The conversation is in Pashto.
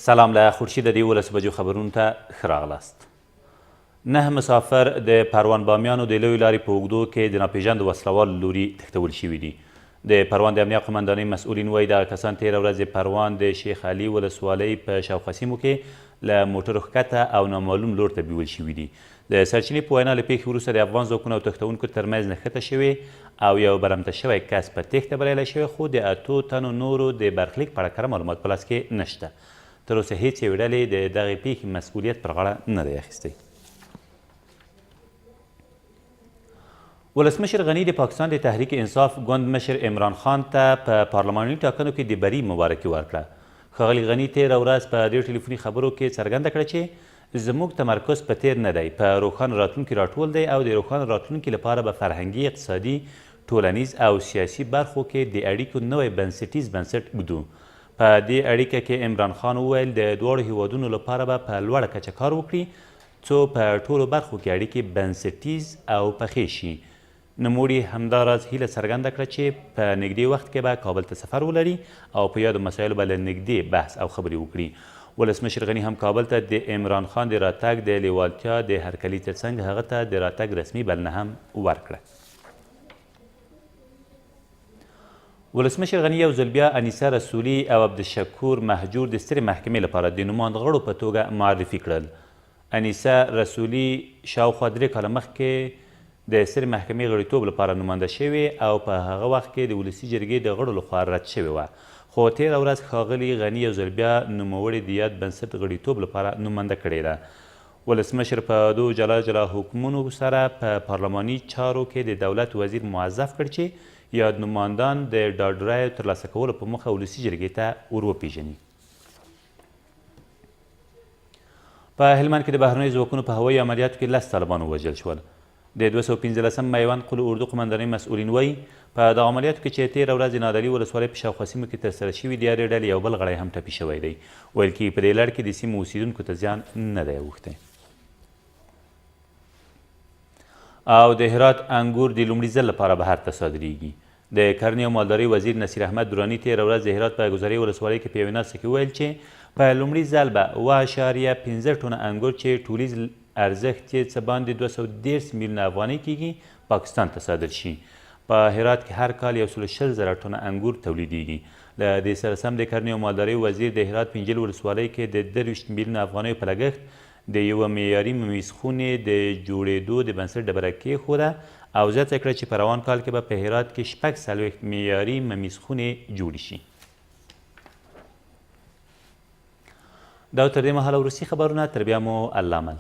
سلام له خورشید د 11 بجو خبرونو ته ښه راغلاست. 9 مسافر د پروان بامیانو د لویې لارې په اوږدو کې د ناپېژاندو وسلوالو لوري تښتول شوي دي. د پروان د امنیه قمندانۍ مسؤلین وایي دغه کسان تېره ورځ د پروان د شیخ علي ولسوالۍ په شاوخوا سیمو کې له موټرو ښکته او نامعلوم لور ته بیول شوي دي. د سرچینې په وینا له پیښې وروسته د افغان ځواکونو او تښتونکو ترمنځ نښته شوې او یو برمته شوی کس په تېښته بریالی شوی، خو د 8 تنو نورو د برخلیک په اړه کره معلومات په لاس کې نشته. تر اوسه هیڅ یوې ډلې د دغې پیښې مسؤلیت پر غاړه نه دی اخیستی. ولسمشر غني د پاکستان د تحریک انصاف ګوند مشر عمران خان ته په پارلماني ټاکنو کې د بري مبارکي ورکړه. ښاغلي غني تېره ورځ په دې ټلیفوني خبرو کې څرګنده کړه چې زموږ تمرکز په تېر نه دی، په روښانه راتلونکي راټول دی او د روښانه راتلونکي لپاره به فرهنګي، اقتصادي، ټولنیز او سیاسي برخو کې د اړیکو نوی بنسټیز بنسټ ږدو. په دې اړیکه کې عمران خان وویل د دواړو هیوادونو لپاره به په لوړه کچه کار وکړي څو په ټولو برخو کې اړیکې بنسټیز او پخې شي. نوموړي همداراز هیله څرګنده کړه چې په نږدې وخت کې به کابل ته سفر ولري او په یادو مسایلو به له نږدې بحث او خبرې وکړي. ولسمشر غني هم کابل ته د عمران خان د راتګ د لیوالتیا د هرکلي ترڅنګ هغه ته د راتګ رسمي بلنه هم ورکړه. ولسمشر غني یو ځل بیا انیسه رسولي او عبدالشکور مهجور د سترې محکمې لپاره د نوماند غړو په توګه معرفي کړل. انیسه رسولي شاوخوا 3 کاله مخکې د سترې محکمې غړیتوب لپاره نومانده شوې او په هغه وخت کې د ولسي جرګې د غړو لخوا رد شوې وه، خو تېره ورځ ښاغلي غني یو ځل بیا نوموړې د یاد بنسټ غړیتوب لپاره نومانده کړې ده. ولسمشر په 2 جلا جلا حکمونو سره په پارلماني چارو کې د دولت وزیر موظف کړ چې یاد نوماندان د ډاډ رایو ترلاسه کولو په موخه ولسي جرګې ته ور وپېژني. په هلمند کې د بهرنیو ځواکونو په هوایي عملیاتو کې 10 طالبان ووژل شول. د 215 میوند قلو اردو قمندانۍ مسؤلین وایي په دغه عملیاتو کې چې تېره ورځ د نادعلي ولسوالۍ په شاوخوا سیمو کې ترسره شوي د یارې ډلې یو بل غړی هم ټپي شوی دی. ویل کېږي په دې لړ کې د سیمو اوسیدونکو ته زیان نه دی اوښتی. او د هرات انګور د لومړي ځل لپاره بهر ته صادریږي. د کرنې او مالدارۍ وزیر نصیر احمد دراني تېره ورځ د هرات په ګذرې ولسوالۍ کې په یوې ناسته کې وویل چې په لومړي ځل به 7.15 ټنه انګور چې ټولیز ارزښت یې څه باندې 213 میلیونه افغانۍ کیږي پاکستان ته صادر شي. په هرات کې هر کال 120,000 ټنه انګور تولیدیږي. له دې سره سم د کرنې او مالدارۍ وزیر د هرات پنجل ولسوالۍ کې د 23 میلیونه افغانیو په لګښت د یوه معیاري ممیز خونې د جوړېدو د بنسټ ډبره کېښوده او زیاته کړه چې په روان کال کې به په هرات کې 46 معیاري ممیز خونې جوړې شي. دا تر دې مهاله وروستي خبرونه، تر بیا مو الله مل.